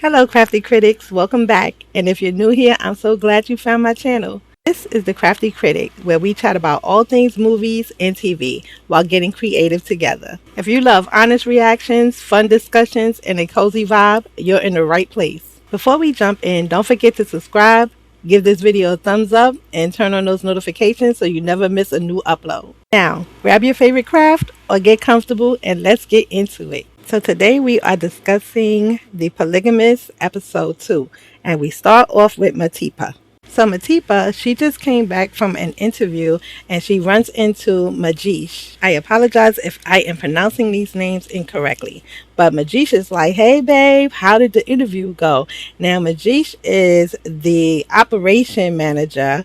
Hello, Crafty Critics. Welcome back. And if you're new here, I'm so glad you found my channel. This is the Crafty Critic, where we chat about all things movies and TV while getting creative together. If you love honest reactions, fun discussions, and a cozy vibe, you're in the right place. Before we jump in, don't forget to subscribe, give this video a thumbs up, and turn on those notifications so you never miss a new upload. Now, grab your favorite craft or get comfortable and let's get into it. So today we are discussing The Polygamist episode 2, and we start off with Matipa. So Matipa, she just came back from an interview and she runs into Majish. I apologize if I am pronouncing these names incorrectly, but Majish is like, hey babe, how did the interview go? Now Majish is the operation manager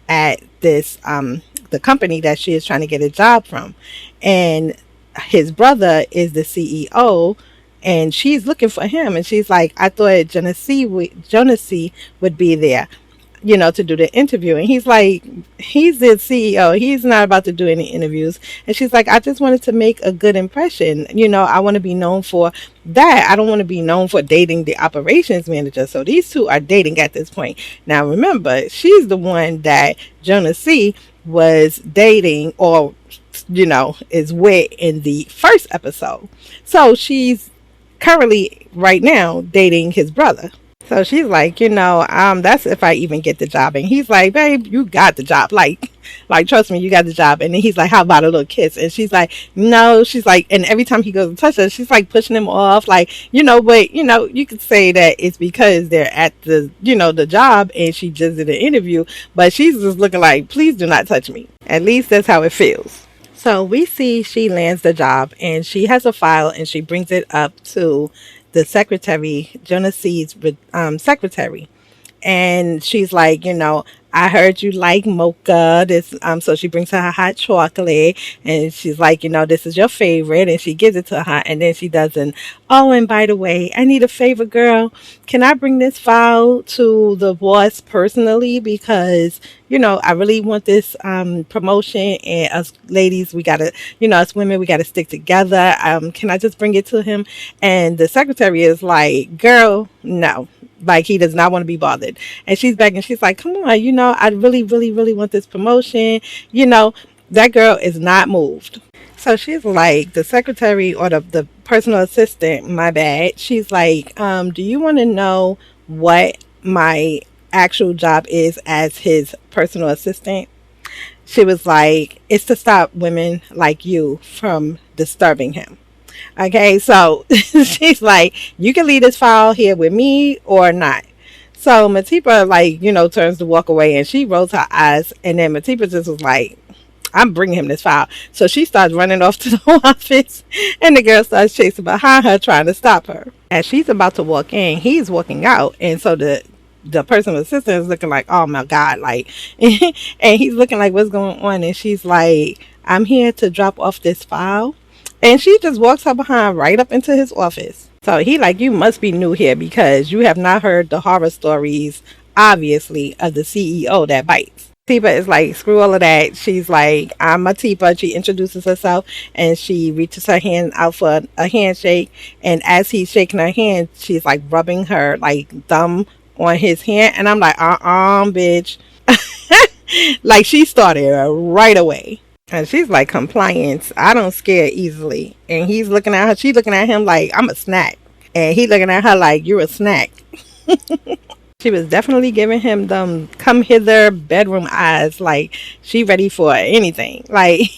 at this the company that she is trying to get a job from, and his brother is the CEO, and she's looking for him, and she's like, I thought Jonas would be there, to do the interview. And he's like, he's the CEO, he's not about to do any interviews. And she's like, I just wanted to make a good impression. I want to be known for that. I don't want to be known for dating the operations manager. So these two are dating at this point. Now remember, she's the one that Jonas was dating, or is with in the first episode. So she's currently right now dating his brother. So she's like, that's if I even get the job. And he's like, babe, you got the job. Like, trust me, you got the job. And then he's like, how about a little kiss? And she's like, no. She's like, and every time he goes to touch her, she's like pushing him off. Like, but, you could say that it's because they're at the, the job and she just did an interview. But she's just looking like, please do not touch me. At least that's how it feels. So we see she lands the job and she has a file and she brings it up to the secretary, Jonas C's secretary. And she's like, I heard you like mocha. So she brings her hot chocolate and she's like, this is your favorite. And she gives it to her. And then she does and by the way, I need a favor, girl. Can I bring this file to the boss personally? Because, I really want this promotion, and us ladies, we gotta, us women, we gotta stick together. Can I just bring it to him? And the secretary is like, girl, no. Like, he does not want to be bothered. And she's begging. She's like, come on, I really, really, really want this promotion. That girl is not moved. So she's like, the secretary, or the personal assistant, my bad. She's like, do you want to know what my actual job is as his personal assistant? She was like, it's to stop women like you from disturbing him. Okay, so she's like, you can leave this file here with me or not. So Matipa, turns to walk away, and she rolls her eyes, and then Matipa just was like, I'm bringing him this file. So she starts running off to the office, and the girl starts chasing behind her, trying to stop her. As she's about to walk in, he's walking out, and so the personal assistant is looking like, oh my God, and he's looking like, what's going on? And she's like, I'm here to drop off this file. And she just walks her behind right up into his office. So he like, you must be new here because you have not heard the horror stories, obviously, of the CEO that bites. Tipa is like, screw all of that. She's like, I'm Matipa. She introduces herself and she reaches her hand out for a handshake. And as he's shaking her hand, she's like rubbing her thumb on his hand. And I'm like, bitch. Like, she started right away. And she's like, compliance, I don't scare easily. And he's looking at her, she's looking at him like, I'm a snack. And he looking at her like, you're a snack. She was definitely giving him them come hither bedroom eyes, like she ready for anything. Like,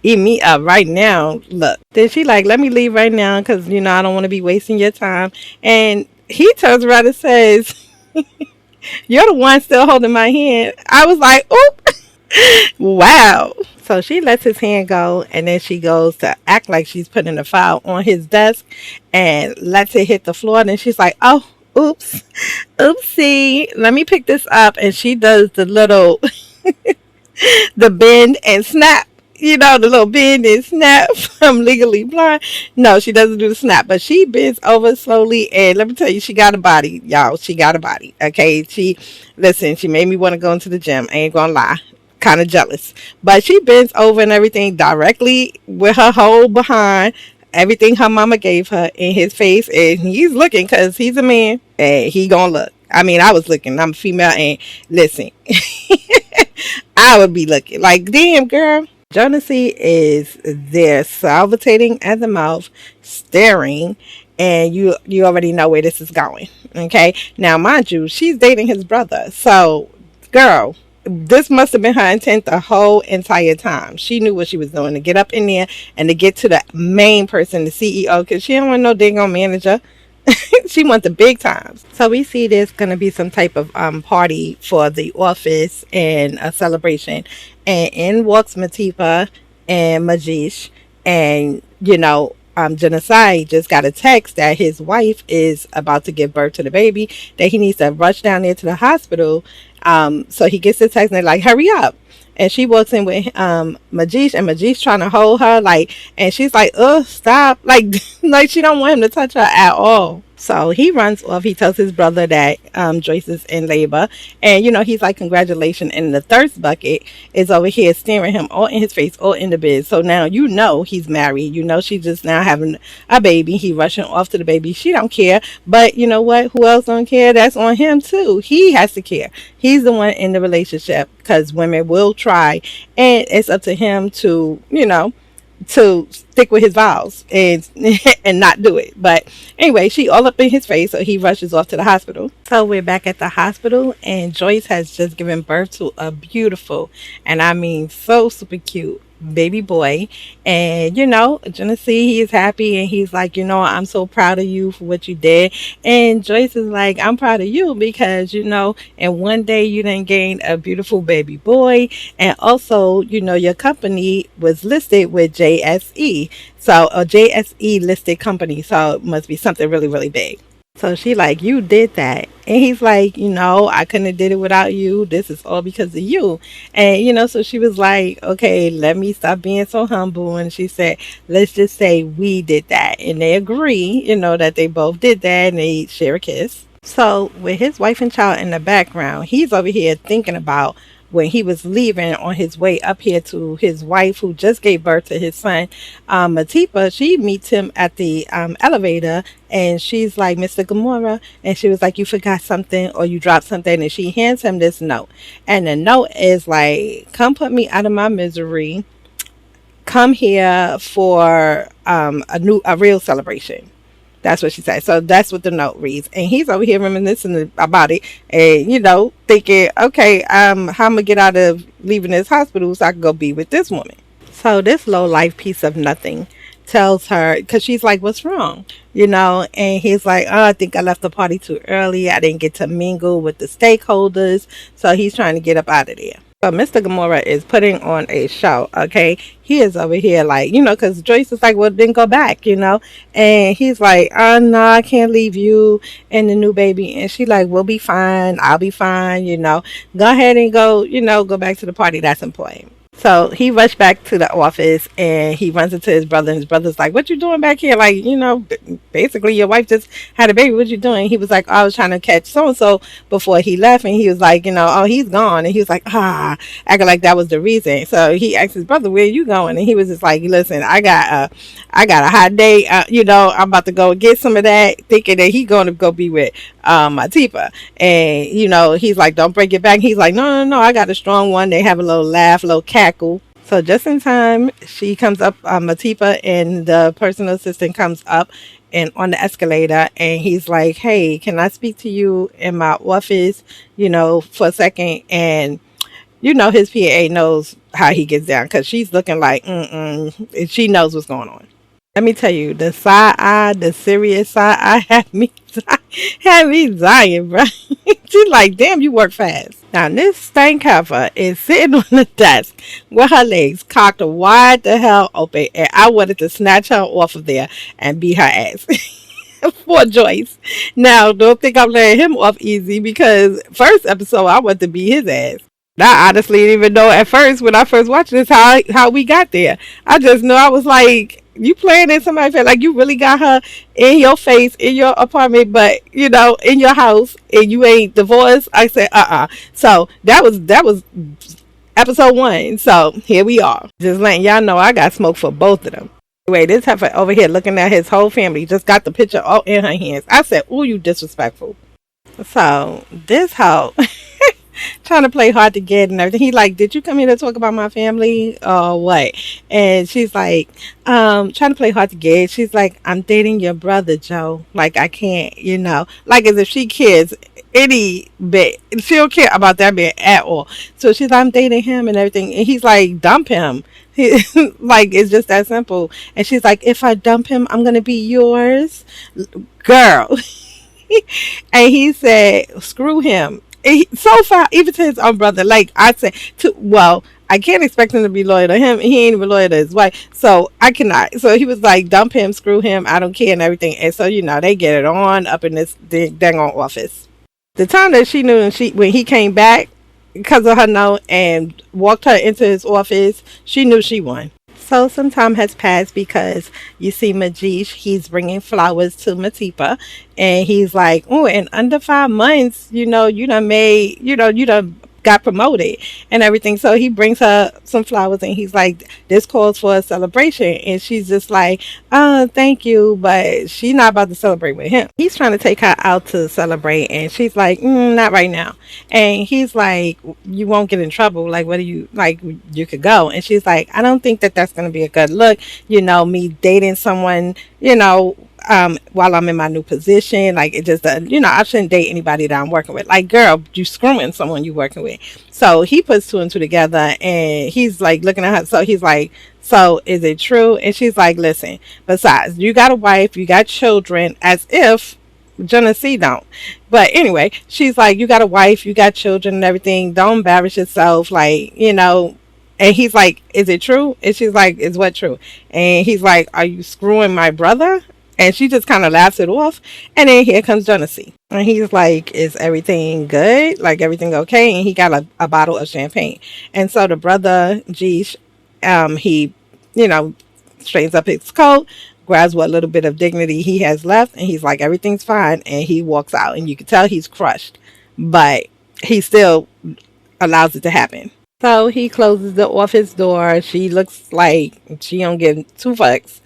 eat me up right now. Look. Then she like, let me leave right now because, I don't want to be wasting your time. And he turns around and says, you're the one still holding my hand. I was like, oop. Wow. So she lets his hand go, and then she goes to act like she's putting the file on his desk and lets it hit the floor. And then she's like, oh, oops, oopsie, let me pick this up. And she does the little the bend and snap, the little bend and snap from Legally Blonde. No, she doesn't do the snap, but she bends over slowly, and let me tell you, she got a body, y'all. She got a body. Okay, she made me want to go into the gym. I ain't gonna lie. Kind of jealous, but she bends over and everything directly with her whole behind everything her mama gave her in his face, and he's looking because he's a man and he gonna look. I mean, I was looking. I'm a female, and listen, I would be looking like, damn, girl. Jonesy is there, salivating at the mouth, staring, and you already know where this is going. Okay, now mind you, she's dating his brother, so girl, this must have been her intent the whole entire time. She knew what she was doing, to get up in there and to get to the main person, the CEO, because she don't want no dang on manager. She wants the big times. So we see there's going to be some type of party for the office and a celebration. And in walks Matifa and Majish. And, Genocide just got a text that his wife is about to give birth to the baby, that he needs to rush down there to the hospital. So he gets the text and they're like, hurry up. And she walks in with Majish, and Majish trying to hold her, like, and she's like, "Oh, stop!" Like, like she don't want him to touch her at all. So he runs off. He tells his brother that Joyce is in labor, and he's like, "Congratulations!" And the thirst bucket is over here staring him all in his face, all in the bed. So now he's married. She's just now having a baby. He rushing off to the baby. She don't care, but you know what? Who else don't care? That's on him too. He has to care. He's the one in the relationship, because women will try, and it's up to him to to stick with his vows and and not do it. But anyway, she all up in his face, so he rushes off to the hospital. So we're back at the hospital, and Joyce has just given birth to a beautiful, and I mean so super cute baby boy. And Genesee, he is happy, and he's like, I'm so proud of you for what you did. And Joyce is like, I'm proud of you because and one day you didn't gain a beautiful baby boy, and also your company was listed with JSE, so a JSE listed company, so it must be something really, really big. So she like, you did that. And he's like, I couldn't have did it without you. This is all because of you. And, so she was like, okay, let me stop being so humble. And she said, let's just say we did that. And they agree, that they both did that, and they share a kiss. So with his wife and child in the background, he's over here thinking about when he was leaving on his way up here to his wife, who just gave birth to his son. Matifa, she meets him at the elevator, and she's like, Mr. Gamora, and she was like, you forgot something or you dropped something, and she hands him this note, and the note is like, come put me out of my misery, come here for a real celebration. That's what she said. So that's what the note reads. And he's over here reminiscing about it, and, thinking, okay, how I'm going to get out of leaving this hospital so I can go be with this woman. So this low life piece of nothing tells her, because she's like, what's wrong? And he's like, oh, I think I left the party too early. I didn't get to mingle with the stakeholders. So he's trying to get up out of there. So Mr. Gamora is putting on a show, okay? He is over here like, because Joyce is like, well, then go back, And he's like, oh, no, I can't leave you and the new baby. And she's like, we'll be fine. I'll be fine, Go ahead and go, go back to the party. That's important. So he rushed back to the office, and he runs into his brother, and his brother's like, what you doing back here? Like, basically your wife just had a baby. What you doing? He was like, I was trying to catch so-and-so before he left. And he was like, oh, he's gone. And he was like, acting like that was the reason. So he asked his brother, where are you going? And he was just like, listen, I got a hot day. I'm about to go get some of that, thinking that he's going to go be with Matifa. And, he's like, don't break it back. He's like, no, I got a strong one. They have a little laugh, a little cackle. So just in time, she comes up, Matifa, and the personal assistant comes up and on the escalator, and he's like, hey, can I speak to you in my office, for a second? And, his PA knows how he gets down, because she's looking like, and she knows what's going on. Let me tell you, the side eye, the serious side eye had me dying, bro. She's like, damn, you work fast. Now, this stank cover is sitting on the desk with her legs cocked wide the hell open, and I wanted to snatch her off of there and beat her ass. For Joyce. Now, don't think I'm letting him off easy, because first episode, I wanted to beat his ass. I honestly didn't even know at first, when I first watched this, how we got there. I just know, I was like, you playing in somebody's face, like you really got her in your face, in your apartment, but in your house, and you ain't divorced. I said, So that was episode 1. So here we are. Just letting y'all know I got smoke for both of them. Wait, this heifer over here looking at his whole family, just got the picture all in her hands. I said, "Ooh, you disrespectful." So this hoe trying to play hard to get and everything. He like, did you come here to talk about my family or what? And she's like, trying to play hard to get. She's like, I'm dating your brother, Joe. Like I can't, like as if she cares any bit. She don't care about that man at all. So she's like, I'm dating him and everything. And he's like, dump him. He, like it's just that simple. And she's like, if I dump him, I'm gonna be yours, girl. And he said, screw him. So far, even to his own brother, like I said, well, I can't expect him to be loyal to him. He ain't even loyal to his wife, so I cannot. So he was like, dump him, screw him, I don't care, and everything. And so they get it on up in this dang on office. The time that she knew, and when he came back because of her note and walked her into his office, she knew she won. So some time has passed because you see Majish, he's bringing flowers to Matipa, and he's like, oh, in under 5 months, you done made, you done got promoted and everything. So he brings her some flowers and he's like, this calls for a celebration. And she's just like, thank you, but she's not about to celebrate with him. He's trying to take her out to celebrate and she's like, not right now. And he's like, you won't get in trouble, like what do you like, you could go. And she's like, I don't think that that's going to be a good look, me dating someone, while I'm in my new position. Like it just I shouldn't date anybody that I'm working with. Like, girl, you screwing someone you working with. So he puts two and two together and he's like looking at her. So he's like, so is it true? And she's like, listen, besides, you got a wife, you got children, as if Genesee don't. But anyway, she's like, you got a wife, you got children and everything, don't embarrass yourself, like, and he's like, is it true? And she's like, is what true? And he's like, are you screwing my brother? And she just kind of laughs it off. And then here comes Genesee. And he's like, is everything good? Like, everything okay? And he got a bottle of champagne. And so the brother, Jeesh, he, straightens up his coat, grabs what little bit of dignity he has left. And he's like, everything's fine. And he walks out. And you can tell he's crushed. But he still allows it to happen. So he closes the office door. She looks like she don't give two fucks.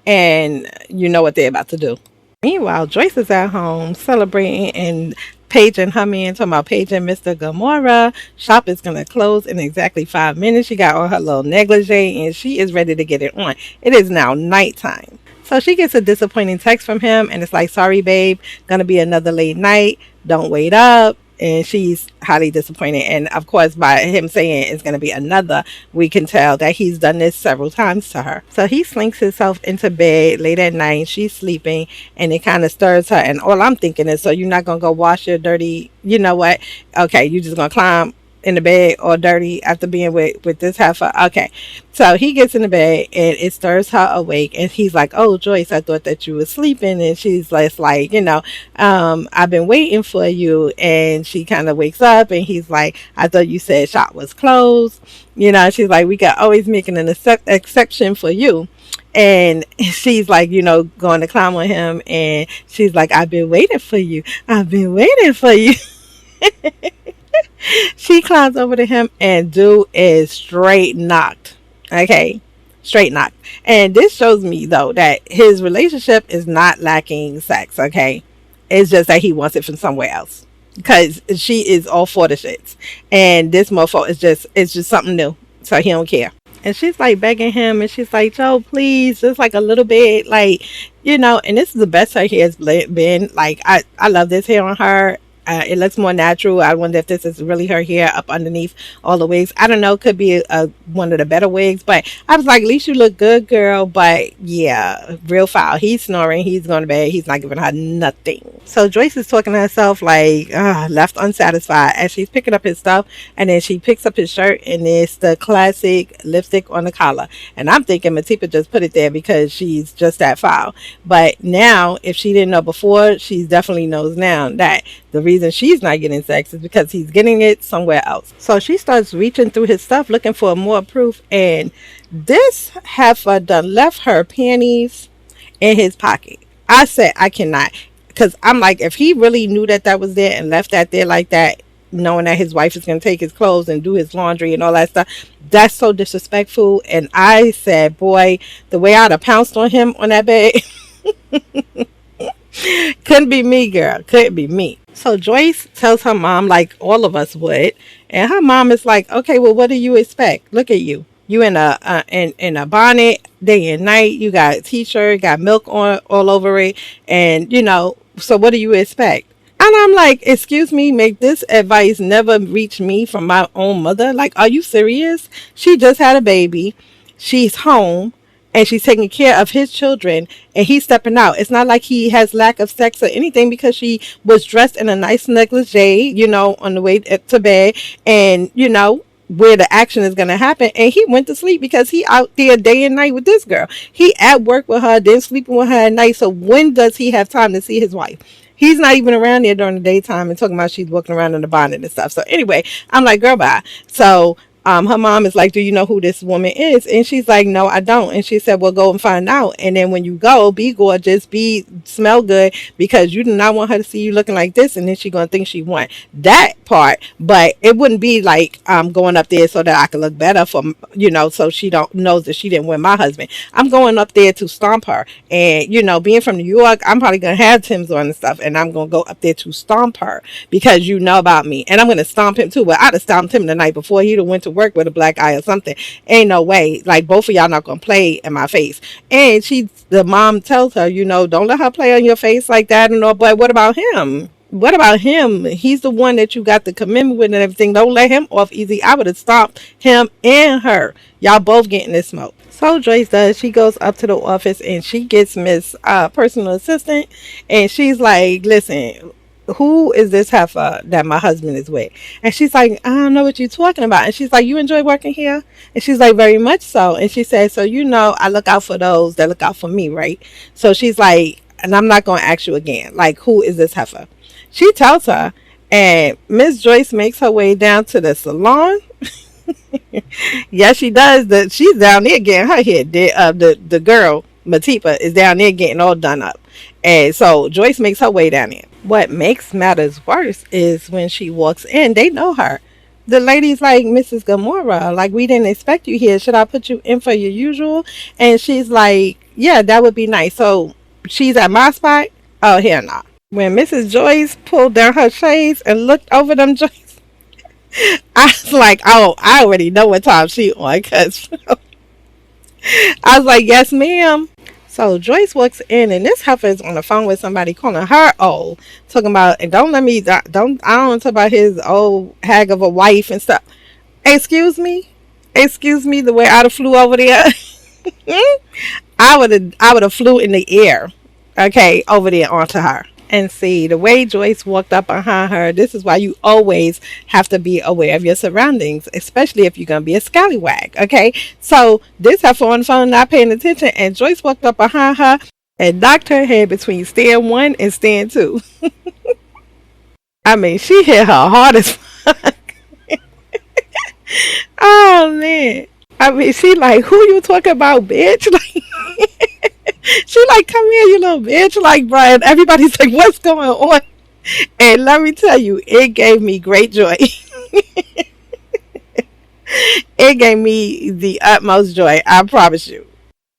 And you know what they're about to do. Meanwhile, Joyce is at home celebrating and Paige and her man talking about Paige and Mr. Gamora. Shop is going to close in exactly 5 minutes. She got on her little negligee and she is ready to get it on. It is now nighttime. So she gets a disappointing text from him and it's like, sorry, babe, gonna be another late night. Don't wait up. And she's highly disappointed. And of course, by him saying it's going to be another, we can tell that he's done this several times to her. So he slinks himself into bed late at night. She's sleeping and it kind of stirs her. And all I'm thinking is, so you're not going to go wash your dirty, you know what? Okay, you're just going to climb in the bed all dirty after being with this heifer. Okay, so he gets in the bed and it stirs her awake and he's like, oh, Joyce, I thought that you were sleeping. And she's like, I've been waiting for you. And she kind of wakes up and he's like, I thought you said shop was closed. She's like, we got always making an exception for you. And she's like, going to climb on him and she's like, I've been waiting for you. I've been waiting for you. She climbs over to him and dude is straight knocked. Okay, straight knocked. And this shows me though that his relationship is not lacking sex. Okay, it's just that he wants it from somewhere else because she is all for the shits and this mofo is just something new, so he don't care. And she's like begging him and she's like, Joe, please, just like a little bit, like, and this is the best her hair's been. Like, I love this hair on her. It looks more natural. I wonder if this is really her hair up underneath all the wigs. I don't know. Could be one of the better wigs. But I was like, at least you look good, girl. But yeah, real foul. He's snoring. He's going to bed. He's not giving her nothing. So Joyce is talking to herself like, left unsatisfied as she's picking up his stuff. And then she picks up his shirt and it's the classic lipstick on the collar. And I'm thinking Matipa just put it there because she's just that foul. But now, if she didn't know before, she definitely knows now that the reason she's not getting sex is because he's getting it somewhere else. So she starts reaching through his stuff looking for more proof, and this heifer done left her panties in his pocket. I said I cannot, because I'm like, if he really knew that was there and left that there like that, knowing that his wife is going to take his clothes and do his laundry and all that stuff. That's so disrespectful. And I said, boy, the way I'd have pounced on him on that bed. Couldn't be me, girl. Couldn't be me. So Joyce tells her mom, like all of us would, and her mom is like, "Okay, well, what do you expect? Look at you. You in a in a bonnet day and night. You got a t-shirt, got milk on all over it, and So what do you expect?" And I'm like, "Excuse me, make this advice never reach me from my own mother. Like, are you serious? She just had a baby. She's home." And she's taking care of his children, and he's stepping out. It's not like he has lack of sex or anything, because she was dressed in a nice negligee, on the way to bed, and where the action is going to happen. And he went to sleep because he out there day and night with this girl. He at work with her, then sleeping with her at night. So when does he have time to see his wife? He's not even around there during the daytime, and talking about she's walking around in the bonnet and stuff. So anyway, I'm like, girl, bye. So her mom is like, "Do you know who this woman is?" And she's like, "No, I don't." And she said, "Well, go and find out. And then when you go, be gorgeous, smell good, because you do not want her to see you looking like this. And then she's going to think she want that part." But it wouldn't be like going up there so that I could look better so she don't knows that she didn't win my husband. I'm going up there to stomp her. And, being from New York, I'm probably going to have Tim's on and stuff. And I'm going to go up there to stomp her, because you know about me. And I'm going to stomp him too. But I'd have stomped him the night before. He'd have went to work with a black eye or something. Ain't no way. Like, both of y'all not gonna play in my face. And the mom tells her, don't let her play on your face like that and all. But what about him? What about him? He's the one that you got the commitment with and everything. Don't let him off easy. I would have stopped him and her. Y'all both getting this smoke. So Joyce does. She goes up to the office and she gets Miss personal assistant, and she's like, "Listen, who is this heifer that my husband is with?" And she's like, "I don't know what you're talking about." And she's like, "You enjoy working here?" And she's like, "Very much so." And she says, "So I look out for those that look out for me, right?" So she's like, "And I'm not going to ask you again, like, who is this heifer?" She tells her, and Miss Joyce makes her way down to the salon. Yes, she does. She's down there getting her hair. The girl, Matipa, is down there getting all done up. And so Joyce makes her way down there. What makes matters worse is when she walks in, they know her. The lady's like, "Mrs. Gamora, like, we didn't expect you here. Should I put you in for your usual?" And she's like, "Yeah, that would be nice." So she's at my spot. Oh, hell no. When Mrs. Joyce pulled down her shades and looked over them Joyce, I was like, "Oh, I already know what time she on," because I was like, "Yes, ma'am." So Joyce walks in, and this heifer is on the phone with somebody calling her old, talking about, "And don't let me, I don't talk about his old hag of a wife and stuff." Excuse me, the way I'd have flew over there, I would have flew in the air, okay, over there onto her. And see, the way Joyce walked up behind her, this is why you always have to be aware of your surroundings, especially if you're going to be a scallywag, okay? So this heifer on the phone not paying attention, and Joyce walked up behind her and knocked her head between stand 1 and stand 2. I mean, she hit her hard as fuck. Oh, man. I mean, she like, "Who you talking about, bitch?" Like, she like, "Come here, you little bitch." Like, Brian, everybody's like, "What's going on?" And let me tell you, it gave me great joy. It gave me the utmost joy, I promise you.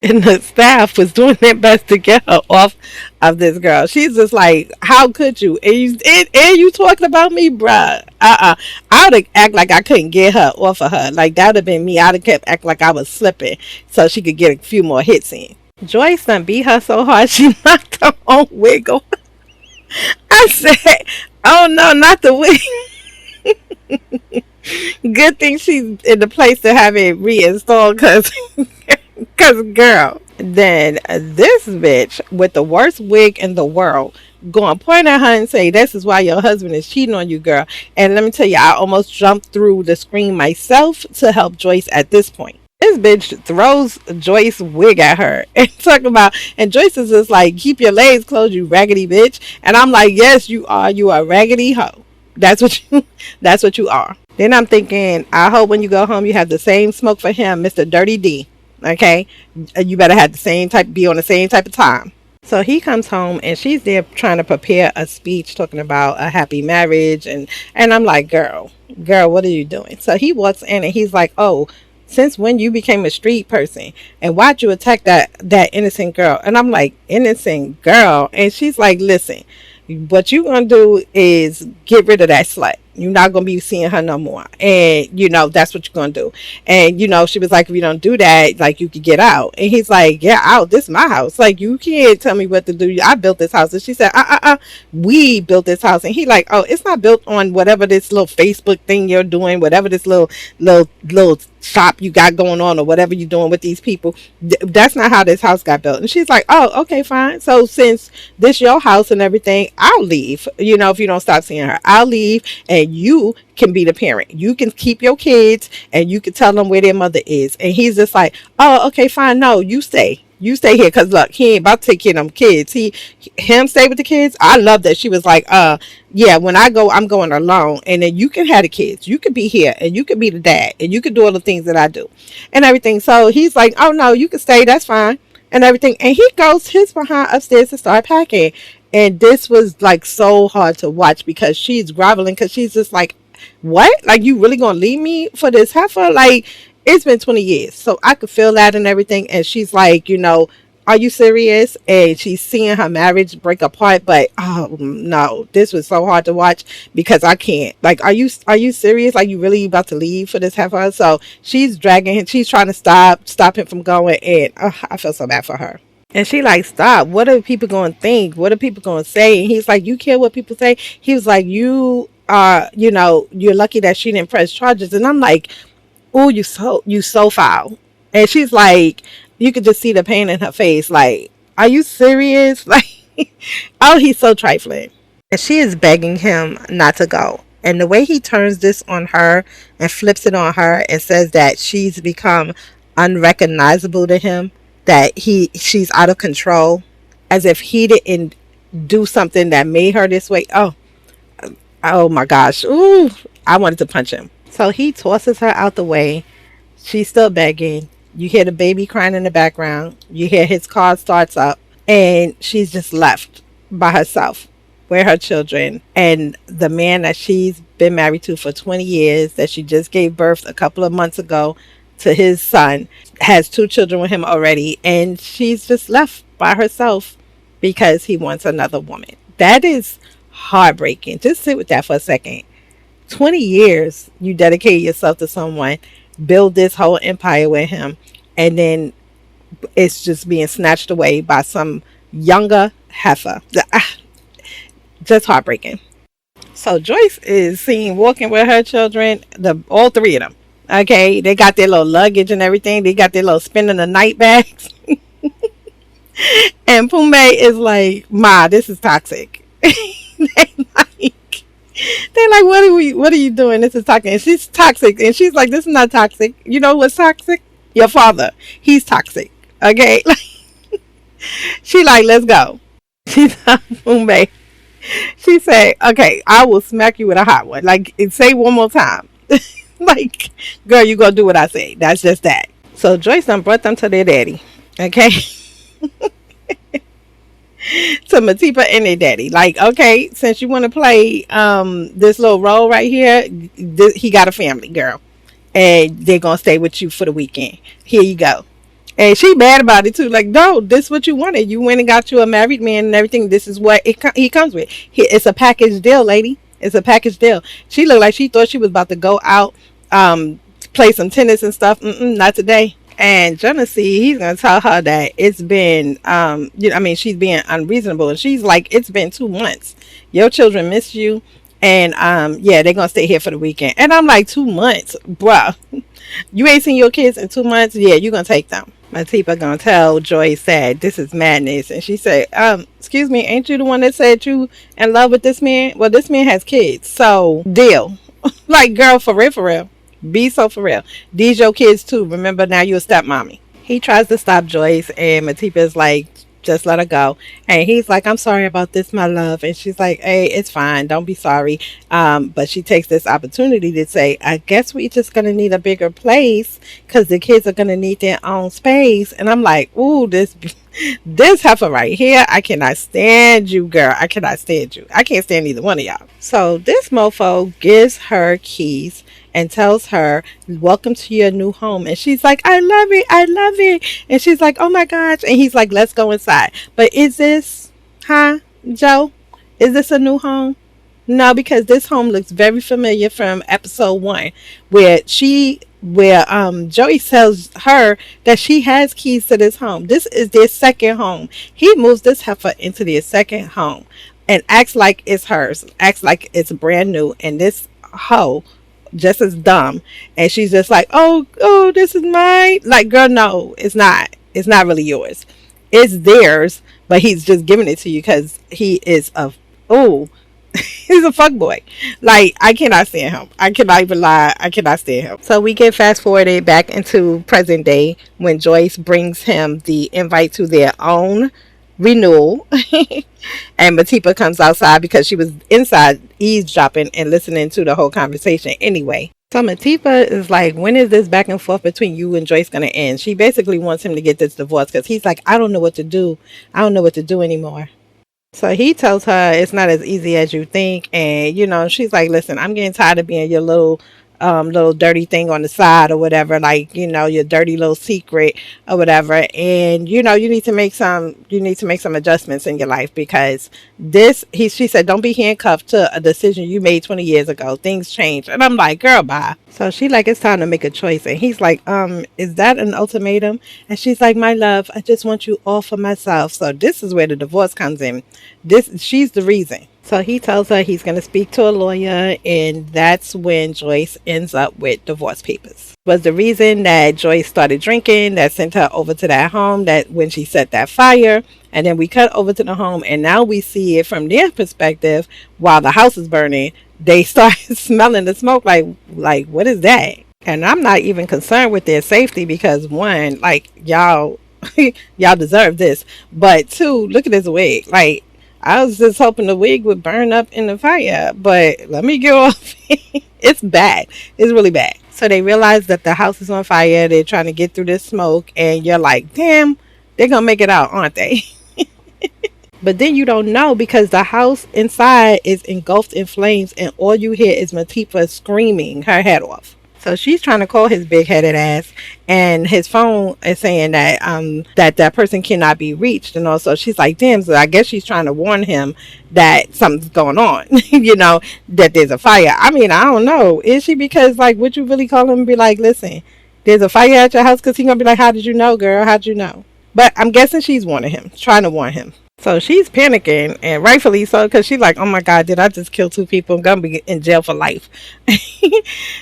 And the staff was doing their best to get her off of this girl. She's just like, "How could you? And you talking about me, bruh?" I would have act like I couldn't get her off of her. Like, that would have been me. I'd have kept acting like I was slipping so she could get a few more hits in. Joyce done beat her so hard she knocked her own wig off. I said, "Oh no, not the wig." Good thing she's in the place to have it reinstalled, cause girl. Then this bitch with the worst wig in the world going to point at her and say, "This is why your husband is cheating on you, girl." And let me tell you, I almost jumped through the screen myself to help Joyce at this point. This bitch throws Joyce's wig at her and talking about, and Joyce is just like, "Keep your legs closed, you raggedy bitch." And I'm like, "Yes, you are. You are a raggedy hoe. That's what you are." Then I'm thinking, I hope when you go home you have the same smoke for him, Mr. Dirty D. Okay, you better have be on the same type of time. So he comes home and she's there trying to prepare a speech talking about a happy marriage, and I'm like, girl, what are you doing? So he walks in and he's like, "Oh, since when you became a street person, and why'd you attack that innocent girl?" And I'm like, "Innocent girl?" And she's like, "Listen, what you gonna do is get rid of that slut. You're not gonna be seeing her no more, and that's what you're gonna do." And she was like, "If you don't do that, like, you could get out." And he's like, "Yeah, out. This is my house. Like, you can't tell me what to do. I built this house." And she said, we built this house." And he like, "Oh, it's not built on whatever this little Facebook thing you're doing, whatever this little shop you got going on, or whatever you're doing with these people. That's not how this house got built." And she's like, "Oh, okay, fine. So since this your house and everything, I'll leave. If you don't stop seeing her, I'll leave, and you can be the parent. You can keep your kids, and you can tell them where their mother is." And he's just like, "Oh, okay, fine. No, you stay. You stay here, because look, he ain't about to take care of them kids. Him stay with the kids." I love that she was like, "Yeah, when I go, I'm going alone, and then you can have the kids. You can be here, and you can be the dad, and you can do all the things that I do, and everything." So he's like, "Oh no, you can stay. That's fine." And everything. And he goes his behind upstairs to start packing. And this was like so hard to watch, because she's groveling, because she's just like, "What? Like, you really gonna leave me for this heifer?" Like, it's been 20 years. So I could feel that and everything. And she's like, "Are you serious?" And she's seeing her marriage break apart. But oh no, this was so hard to watch, because I can't. Like, are you serious? Like, you really about to leave for this heifer? So she's dragging him. She's trying to stop him from going. And I feel so bad for her. And she like, "Stop. What are people going to think? What are people going to say?" And he's like, "You care what people say?" He was like, "You are, you're lucky that she didn't press charges." And I'm like, "Oh, you so foul." And she's like, you could just see the pain in her face. Like, "Are you serious?" Like, oh, he's so trifling. And she is begging him not to go. And the way he turns this on her and flips it on her and says that she's become unrecognizable to him, that she's out of control, as if he didn't do something that made her this way. Oh my gosh. Ooh, I wanted to punch him. So he tosses her out the way. She's still begging. You hear the baby crying in the background. You hear his car starts up, and she's just left by herself with her children and the man that she's been married to for 20 years, that she just gave birth a couple of months ago to his son, has 2 children with him already, and she's just left by herself because he wants another woman. That is heartbreaking. Just sit with that for a second. 20 years you dedicated yourself to someone, build this whole empire with him, and then it's just being snatched away by some younger heifer. Just heartbreaking. So Joyce is seen walking with her children, all 3 of them. Okay, they got their little luggage and everything. They got their little spending the night bags. And Pumbay is like, "Ma, this is toxic." They're like, what are you doing? This is toxic. And she's toxic. And she's like, "This is not toxic. You know what's toxic? Your father. He's toxic." Okay. She like, "Let's go." She's like, Pumbay. She said, "Okay, I will smack you with a hot one. Like, say one more time." Like, "Girl, you gonna do what I say. That's just that." So Joyce done brought them to their daddy. Okay. To Matipa and their daddy. Like, "Okay, since you want to play this little role right here, he got a family, girl, and they're gonna stay with you for the weekend. Here you go." And she mad about it too. Like, "No, this is what you wanted. You went and got you a married man and everything. This is what he comes with. It's a package deal, lady. It's a package deal." She looked like she thought she was about to go out, play some tennis and stuff. Not today. And Genesee, he's gonna tell her that it's been, she's being unreasonable, and she's like, "It's been 2 months. Your children miss you, and yeah, they're gonna stay here for the weekend." And I'm like, 2 months, bruh. You ain't seen your kids in 2 months? Yeah, you're gonna take them. Matipa gonna tell Joyce that this is madness, and she said, "Excuse me, ain't you the one that said you in love with this man? Well, this man has kids, so deal." Like, girl, for real, for real. Be so for real. These your kids too. Remember, now you a stepmommy. He tries to stop Joyce, and Matipa is like, just let her go. And he's like, I'm sorry about this, my love. And she's like, hey, it's fine. Don't be sorry. But she takes this opportunity to say, I guess we just going to need a bigger place because the kids are going to need their own space. And I'm like, ooh, this heifer right here, I cannot stand you, girl. I cannot stand you. I can't stand either one of y'all. So this mofo gives her keys and tells her, welcome to your new home. And she's like, I love it. I love it. And she's like, oh my gosh. And he's like, let's go inside. But is this, Joe? Is this a new home? No, because this home looks very familiar from episode 1, where Joey tells her that she has keys to this home. This is their second home. He moves this heifer into their second home and acts like it's hers, acts like it's brand new. And this hoe just as dumb, and she's just like, oh, this is mine. Like, girl, no, it's not. It's not really yours. It's theirs, but he's just giving it to you because he is he's a fuckboy. Like, I cannot stand him. I cannot even lie. I cannot stand him. So we get fast forwarded back into present day when Joyce brings him the invite to their own renewal. And Matipa comes outside because she was inside eavesdropping and listening to the whole conversation anyway. So Matipa is like, when is this back and forth between you and Joyce going to end? She basically wants him to get this divorce because he's like, I don't know what to do. I don't know what to do anymore. So he tells her it's not as easy as you think. And, she's like, listen, I'm getting tired of being your little dirty thing on the side or whatever, like, your dirty little secret or whatever. And, you need to make some adjustments in your life because she said, don't be handcuffed to a decision you made 20 years ago. Things change. And I'm like, girl, bye. So she like, it's time to make a choice. And he's like, is that an ultimatum? And she's like, my love, I just want you all for myself. So this is where the divorce comes in. She's the reason. So he tells her he's going to speak to a lawyer, and that's when Joyce ends up with divorce papers. Was the reason that Joyce started drinking that sent her over to that home, that when she set that fire. And then we cut over to the home, and now we see it from their perspective while the house is burning. They start smelling the smoke like what is that? And I'm not even concerned with their safety because, one, like, y'all deserve this. But two, look at this wig. Like, I was just hoping the wig would burn up in the fire, but let me get off. It's bad. It's really bad. So they realize that the house is on fire. They're trying to get through this smoke, and you're like, damn, they're going to make it out, aren't they? But then you don't know because the house inside is engulfed in flames, and all you hear is Matipa screaming her head off. So she's trying to call his big-headed ass, and his phone is saying that that person cannot be reached. And also she's like, damn, so I guess she's trying to warn him that something's going on, that there's a fire. I mean, I don't know. Is she? Because, like, would you really call him and be like, listen, there's a fire at your house? Because he's going to be like, how did you know, girl? How'd you know? But I'm guessing she's warning him, trying to warn him. So she's panicking, and rightfully so, because she's like, oh my God, did I just kill 2 people? I'm going to be in jail for life.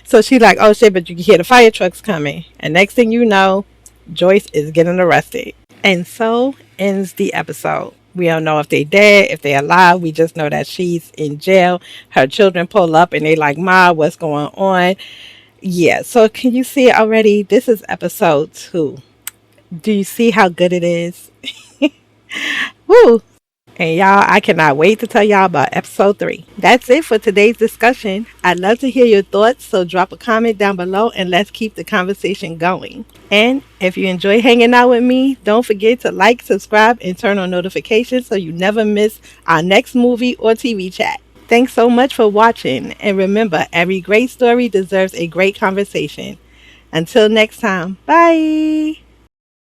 So she's like, oh shit, but you can hear the fire trucks coming. And next thing you know, Joyce is getting arrested. And so ends the episode. We don't know if they're dead, if they're alive. We just know that she's in jail. Her children pull up and they like, Ma, what's going on? Yeah, so can you see it already? This is episode 2. Do you see how good it is? Woo! And y'all, I cannot wait to tell y'all about episode 3. That's it for today's discussion. I'd love to hear your thoughts, so drop a comment down below and let's keep the conversation going. And if you enjoy hanging out with me, don't forget to like, subscribe, and turn on notifications so you never miss our next movie or TV chat. Thanks so much for watching, and remember, every great story deserves a great conversation. Until next time, bye!